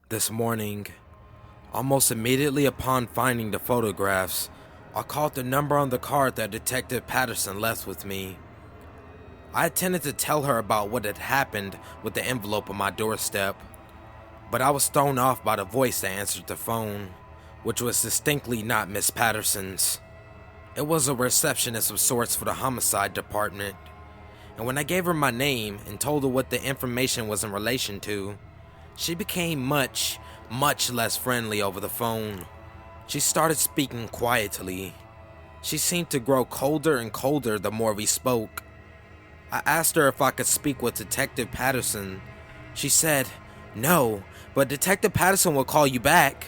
This morning, almost immediately upon finding the photographs, I called the number on the card that Detective Patterson left with me. I intended to tell her about what had happened with the envelope on my doorstep, but I was thrown off by the voice that answered the phone, which was distinctly not Miss Patterson's. It was a receptionist of sorts for the homicide department, and when I gave her my name and told her what the information was in relation to, she became much less friendly over the phone. She started speaking quietly. She seemed to grow colder and colder the more we spoke. I asked her if I could speak with Detective Patterson. She said, "No, but Detective Patterson will call you back."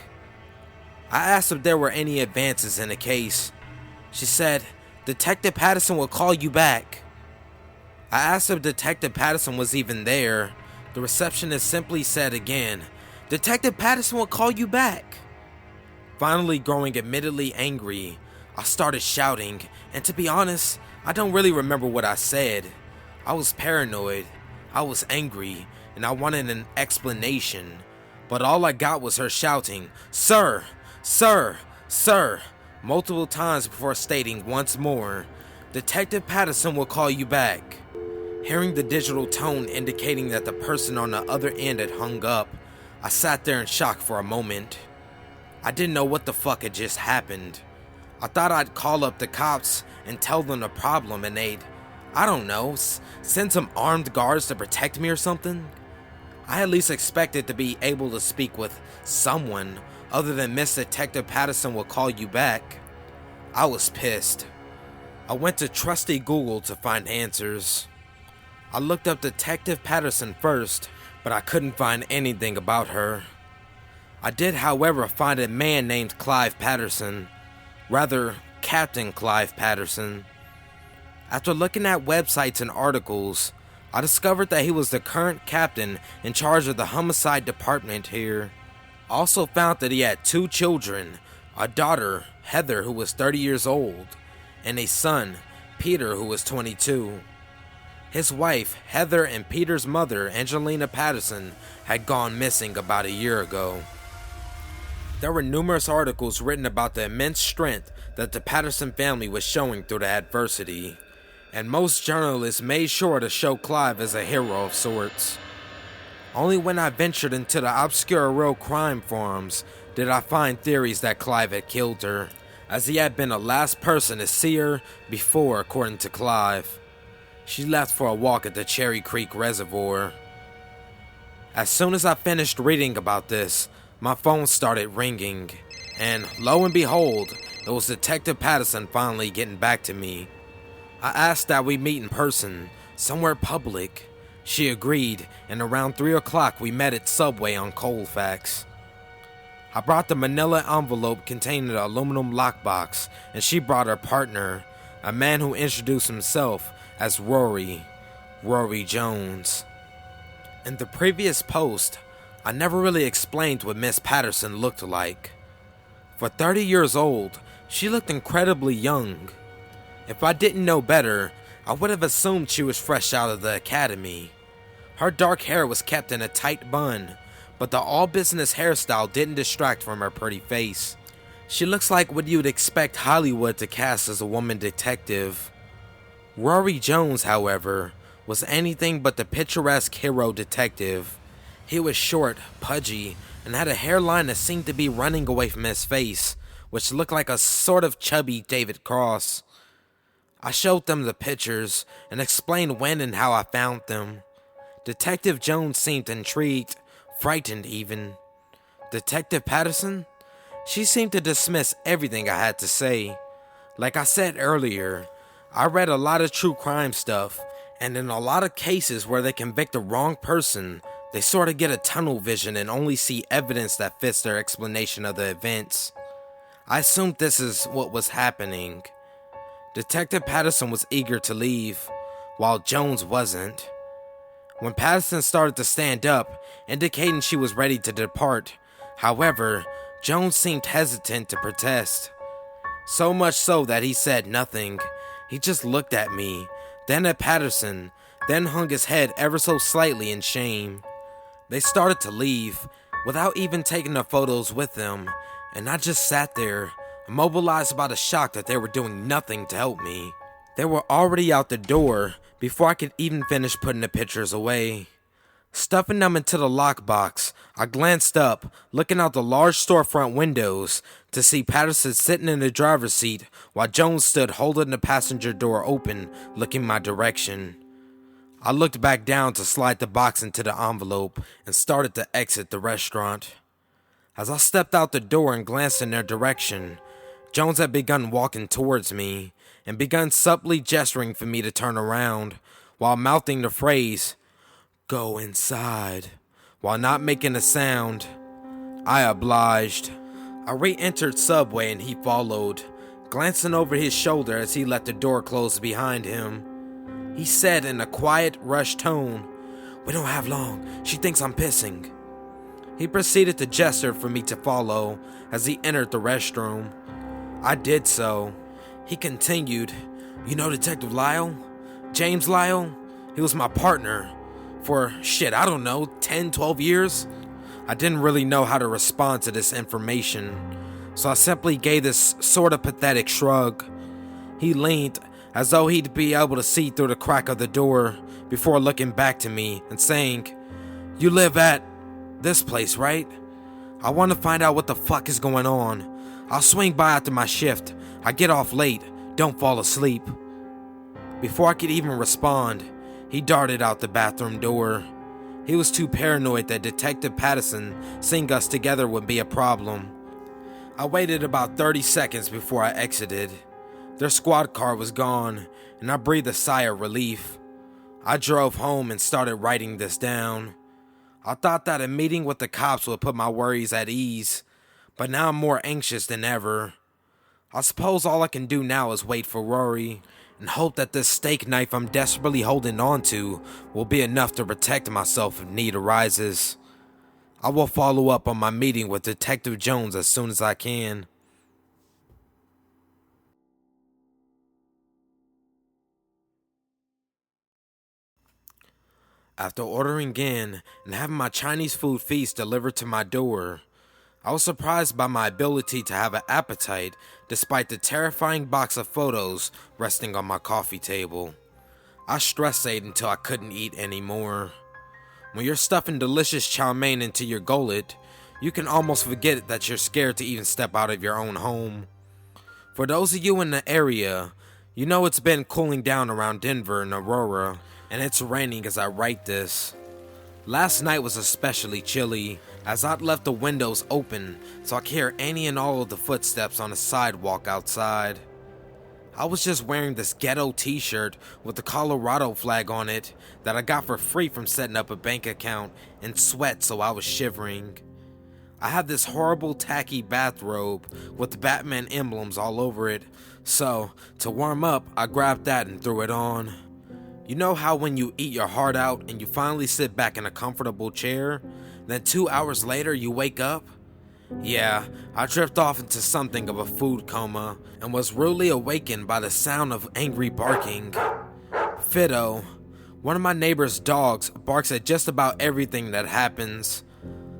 I asked if there were any advances in the case. She said, "Detective Patterson will call you back." I asked if Detective Patterson was even there. The receptionist simply said again, "Detective Patterson will call you back." Finally growing admittedly angry, I started shouting, and to be honest, I don't really remember what I said. I was paranoid, I was angry, and I wanted an explanation. But all I got was her shouting, "Sir! Sir! Sir!" multiple times before stating once more, "Detective Patterson will call you back." Hearing the digital tone indicating that the person on the other end had hung up, I sat there in shock for a moment. I didn't know what the fuck had just happened. I thought I'd call up the cops and tell them the problem and they'd, I don't know, send some armed guards to protect me or something. I at least expected to be able to speak with someone other than Miss Detective Patterson will call you back. I was pissed. I went to trusty Google to find answers. I looked up Detective Patterson first, but I couldn't find anything about her. I did, however, find a man named Clive Patterson, rather, Captain Clive Patterson. After looking at websites and articles, I discovered that he was the current captain in charge of the homicide department here. I also found that he had 2 children, a daughter, Heather, who was 30 years old, and a son, Peter, who was 22. His wife, Heather, and Peter's mother, Angelina Patterson, had gone missing about a year ago. There were numerous articles written about the immense strength that the Patterson family was showing through the adversity, and most journalists made sure to show Clive as a hero of sorts. Only when I ventured into the obscure real crime forums did I find theories that Clive had killed her, as he had been the last person to see her before, according to Clive. She left for a walk at the Cherry Creek Reservoir. As soon as I finished reading about this, my phone started ringing, and lo and behold, it was Detective Patterson finally getting back to me. I asked that we meet in person, somewhere public. She agreed, and around 3 o'clock we met at Subway on Colfax. I brought the manila envelope containing the aluminum lockbox, and she brought her partner, a man who introduced himself as Rory Jones. In the previous post, I never really explained what Miss Patterson looked like. For 30 years old, she looked incredibly young. If I didn't know better, I would have assumed she was fresh out of the academy. Her dark hair was kept in a tight bun, but the all-business hairstyle didn't distract from her pretty face. She looks like what you'd expect Hollywood to cast as a woman detective. Rory Jones, however, was anything but the picturesque hero detective. He was short, pudgy, and had a hairline that seemed to be running away from his face, which looked like a sort of chubby David Cross. I showed them the pictures and explained when and how I found them. Detective Jones seemed intrigued, frightened even. Detective Patterson? She seemed to dismiss everything I had to say. Like I said earlier, I read a lot of true crime stuff, and in a lot of cases where they convict the wrong person, they sort of get a tunnel vision and only see evidence that fits their explanation of the events. I assumed this is what was happening. Detective Patterson was eager to leave, while Jones wasn't. When Patterson started to stand up, indicating she was ready to depart, however, Jones seemed hesitant to protest. So much so that he said nothing. He just looked at me, then at Patterson, then hung his head ever so slightly in shame. They started to leave, without even taking the photos with them, and I just sat there, immobilized by the shock that they were doing nothing to help me. They were already out the door before I could even finish putting the pictures away. Stuffing them into the lockbox, I glanced up, looking out the large storefront windows to see Patterson sitting in the driver's seat while Jones stood holding the passenger door open, looking my direction. I looked back down to slide the box into the envelope and started to exit the restaurant. As I stepped out the door and glanced in their direction, Jones had begun walking towards me and begun subtly gesturing for me to turn around while mouthing the phrase, "Go inside," while not making a sound. I obliged. I re-entered Subway and he followed, glancing over his shoulder as he let the door close behind him. He said in a quiet, rushed tone, "We don't have long. She thinks I'm pissing." He proceeded to gesture for me to follow as he entered the restroom. I did so. He continued, "You know Detective Lyle? James Lyle? He was my partner for, I don't know, 10, 12 years? I didn't really know how to respond to this information, so I simply gave this sort of pathetic shrug. He leaned as though he'd be able to see through the crack of the door before looking back to me and saying, "You live at this place, right? I want to find out what the fuck is going on. I'll swing by after my shift. I get off late. Don't fall asleep." Before I could even respond, he darted out the bathroom door. He was too paranoid that Detective Patterson seeing us together would be a problem. I waited about 30 seconds before I exited. Their squad car was gone, and I breathed a sigh of relief. I drove home and started writing this down. I thought that a meeting with the cops would put my worries at ease, but now I'm more anxious than ever. I suppose all I can do now is wait for Rory and hope that this steak knife I'm desperately holding on to will be enough to protect myself if need arises. I will follow up on my meeting with Detective Jones as soon as I can. After ordering in and having my Chinese food feast delivered to my door, I was surprised by my ability to have an appetite despite the terrifying box of photos resting on my coffee table. I stress ate until I couldn't eat anymore. When you're stuffing delicious chow mein into your gullet, you can almost forget that you're scared to even step out of your own home. For those of you in the area, you know it's been cooling down around Denver and Aurora, and it's raining as I write this. Last night was especially chilly, as I'd left the windows open so I could hear any and all of the footsteps on the sidewalk outside. I was just wearing this ghetto t-shirt with the Colorado flag on it that I got for free from setting up a bank account, and sweat so I was shivering. I had this horrible tacky bathrobe with the Batman emblems all over it, so to warm up I grabbed that and threw it on. You know how when you eat your heart out and you finally sit back in a comfortable chair, then 2 hours later you wake up? Yeah, I drift off into something of a food coma and was rudely awakened by the sound of angry barking. Fido, one of my neighbor's dogs, barks at just about everything that happens.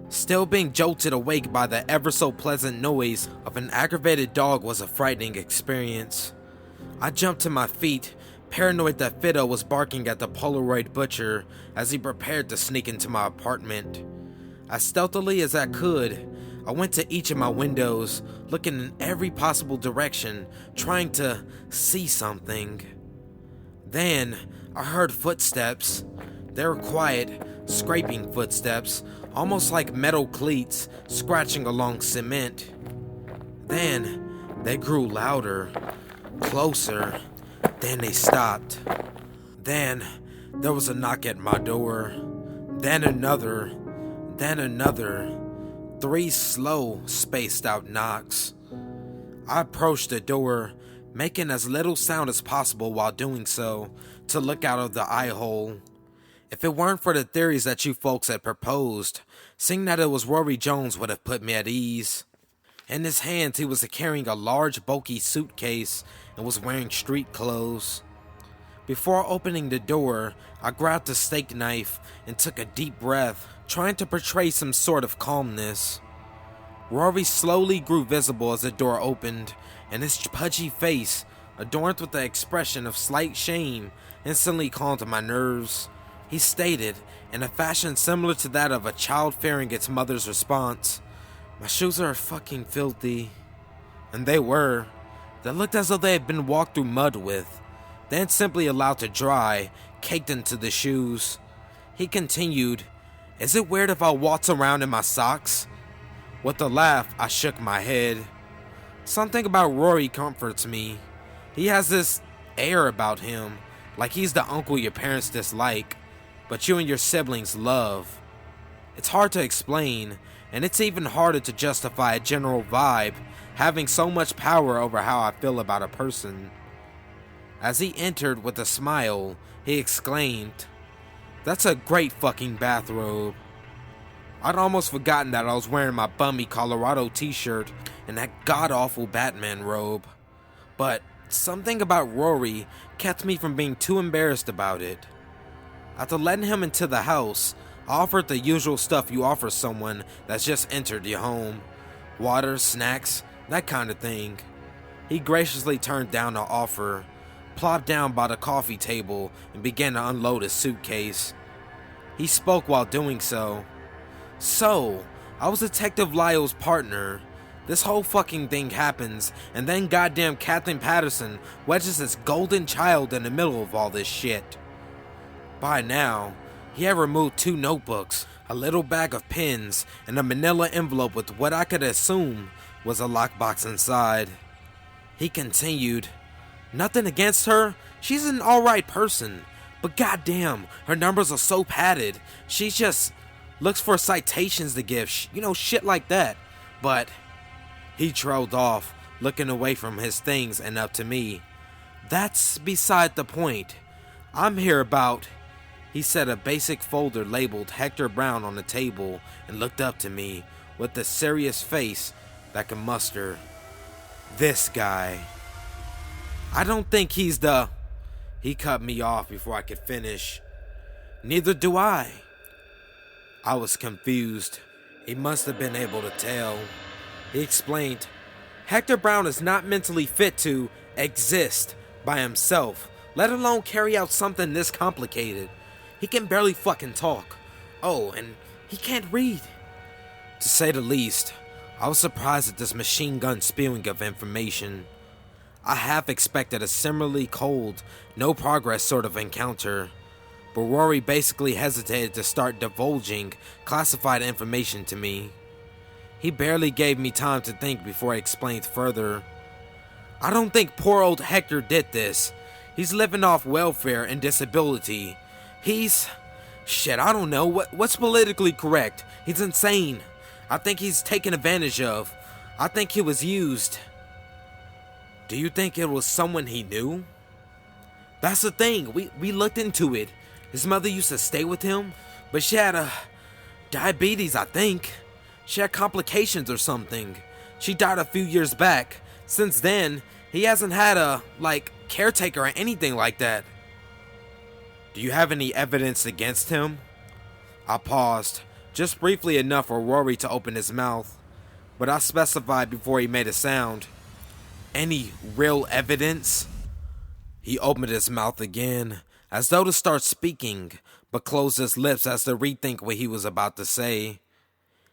Still being jolted awake by the ever so pleasant noise of an aggravated dog was a frightening experience. I jumped to my feet, paranoid that Fido was barking at the Polaroid butcher as he prepared to sneak into my apartment. As stealthily as I could, I went to each of my windows, looking in every possible direction, trying to see something. Then, I heard footsteps. They were quiet, scraping footsteps, almost like metal cleats scratching along cement. Then, they grew louder, closer. Then they stopped. Then, there was a knock at my door. Then another. Then another. 3 slow, spaced out knocks. I approached the door, making as little sound as possible while doing so, to look out of the eye hole. If it weren't for the theories that you folks had proposed, seeing that it was Rory Jones would have put me at ease. In his hands he was carrying a large bulky suitcase and was wearing street clothes. Before opening the door, I grabbed the steak knife and took a deep breath, trying to portray some sort of calmness. Rory slowly grew visible as the door opened, and his pudgy face, adorned with the expression of slight shame, instantly calmed my nerves. He stated, in a fashion similar to that of a child fearing its mother's response, "My shoes are fucking filthy." And they were. They looked as though they had been walked through mud with, then simply allowed to dry, caked into the shoes. He continued, "Is it weird if I waltz around in my socks?" With a laugh, I shook my head. Something about Rory comforts me. He has this air about him, like he's the uncle your parents dislike, but you and your siblings love. It's hard to explain, and it's even harder to justify a general vibe having so much power over how I feel about a person. As he entered with a smile, he exclaimed, "That's a great fucking bathrobe." I'd almost forgotten that I was wearing my bummy Colorado t-shirt and that god-awful Batman robe. But something about Rory kept me from being too embarrassed about it. After letting him into the house, I offered the usual stuff you offer someone that's just entered your home. Water, snacks, that kind of thing. He graciously turned down the offer, plopped down by the coffee table, and began to unload his suitcase. He spoke while doing so. "So, I was Detective Lyle's partner. This whole fucking thing happens, and then goddamn Captain Patterson wedges his golden child in the middle of all this shit." By now, he had removed 2 notebooks, a little bag of pens, and a manila envelope with what I could assume was a lockbox inside. He continued, "Nothing against her. She's an alright person. But goddamn, her numbers are so padded. She just looks for citations to give, shit like that. But," he trailed off, looking away from his things and up to me. "That's beside the point. I'm here about," he set a basic folder labeled Hector Brown on the table and looked up to me with the serious face that can muster. "This guy. I don't think he's the..." He cut me off before I could finish. "Neither do I." I was confused. He must have been able to tell. He explained, "Hector Brown is not mentally fit to exist by himself, let alone carry out something this complicated. He can barely fucking talk. Oh, and he can't read." To say the least, I was surprised at this machine gun spewing of information. I half expected a similarly cold, no progress sort of encounter, but Rory basically hesitated to start divulging classified information to me. He barely gave me time to think before he explained further. "I don't think poor old Hector did this. He's living off welfare and disability. I don't know, what's politically correct? He's insane. I think he's taken advantage of. I think he was used." "Do you think it was someone he knew?" "That's the thing, we looked into it. His mother used to stay with him, but she had diabetes, I think. She had complications or something. She died a few years back. Since then, he hasn't had a, caretaker or anything like that." "Do you have any evidence against him?" I paused, just briefly enough for Rory to open his mouth, but I specified before he made a sound. "Any real evidence?" He opened his mouth again, as though to start speaking, but closed his lips as to rethink what he was about to say.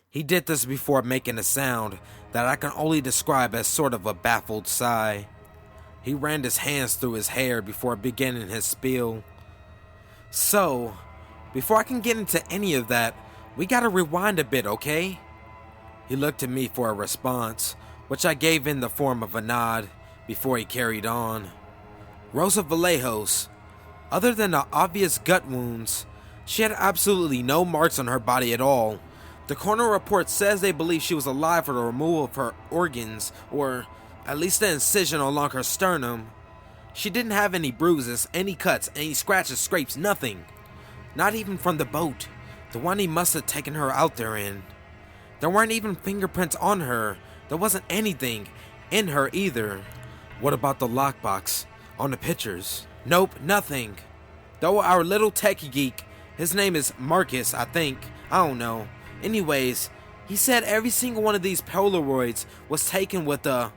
He did this before making a sound that I can only describe as sort of a baffled sigh. He ran his hands through his hair before beginning his spiel. "So, before I can get into any of that, we gotta rewind a bit, okay?" He looked at me for a response, which I gave in the form of a nod, before he carried on. "Rosa Vallejos, other than the obvious gut wounds, she had absolutely no marks on her body at all. The coroner report says they believe she was alive for the removal of her organs, or at least the incision along her sternum. She didn't have any bruises, any cuts, any scratches, scrapes, nothing. Not even from the boat, the one he must have taken her out there in. There weren't even fingerprints on her. There wasn't anything in her either." "What about the lockbox on the pictures?" "Nope, nothing. Though our little techie geek, his name is Marcus, I think. I don't know. Anyways, he said every single one of these Polaroids was taken with a...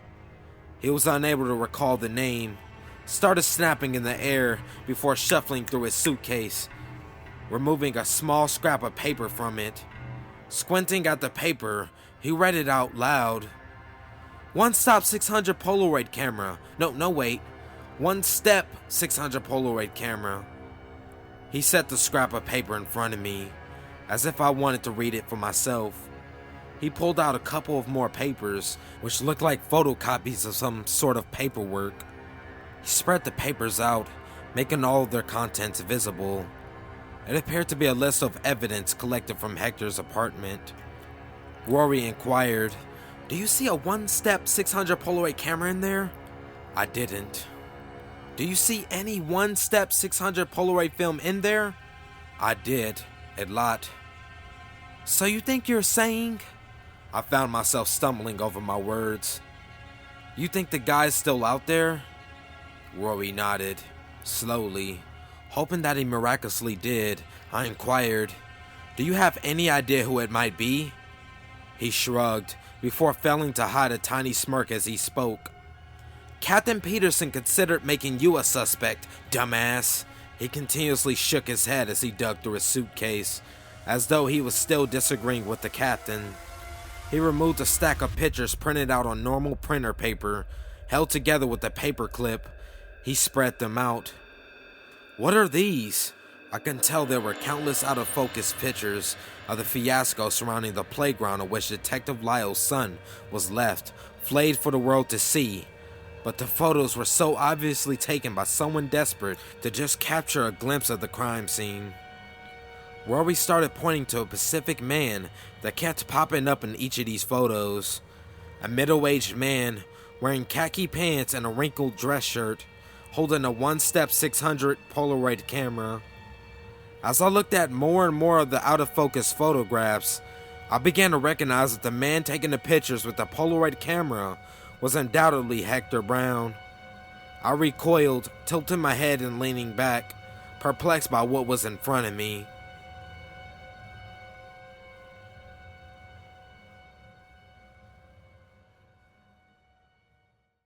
He was unable to recall the name. Started snapping in the air before shuffling through his suitcase, removing a small scrap of paper from it. Squinting at the paper, he read it out loud. One stop 600 Polaroid camera. No, wait. One step 600 Polaroid camera. He set the scrap of paper in front of me, as if I wanted to read it for myself. He pulled out a couple of more papers, which looked like photocopies of some sort of paperwork. He spread the papers out, making all of their contents visible. It appeared to be a list of evidence collected from Hector's apartment. Rory inquired, "Do you see a one-step 600 Polaroid camera in there?" I didn't. "Do you see any one-step 600 Polaroid film in there?" I did, a lot. "So you think you're saying..." I found myself stumbling over my words. "You think the guy's still out there?" Rory nodded, slowly. Hoping that he miraculously did, I inquired, "Do you have any idea who it might be?" He shrugged, before failing to hide a tiny smirk as he spoke. "Captain Peterson considered making you a suspect, dumbass." He continuously shook his head as he dug through his suitcase, as though he was still disagreeing with the captain. He removed a stack of pictures printed out on normal printer paper, held together with a paper clip. He spread them out. "What are these?" I could tell there were countless out-of-focus pictures of the fiasco surrounding the playground in which Detective Lyle's son was left, flayed for the world to see. But the photos were so obviously taken by someone desperate to just capture a glimpse of the crime scene. Rory started pointing to a specific man that kept popping up in each of these photos. A middle-aged man wearing khaki pants and a wrinkled dress shirt, holding a one-step 600 Polaroid camera. As I looked at more and more of the out-of-focus photographs, I began to recognize that the man taking the pictures with the Polaroid camera was undoubtedly Hector Brown. I recoiled, tilting my head and leaning back, perplexed by what was in front of me.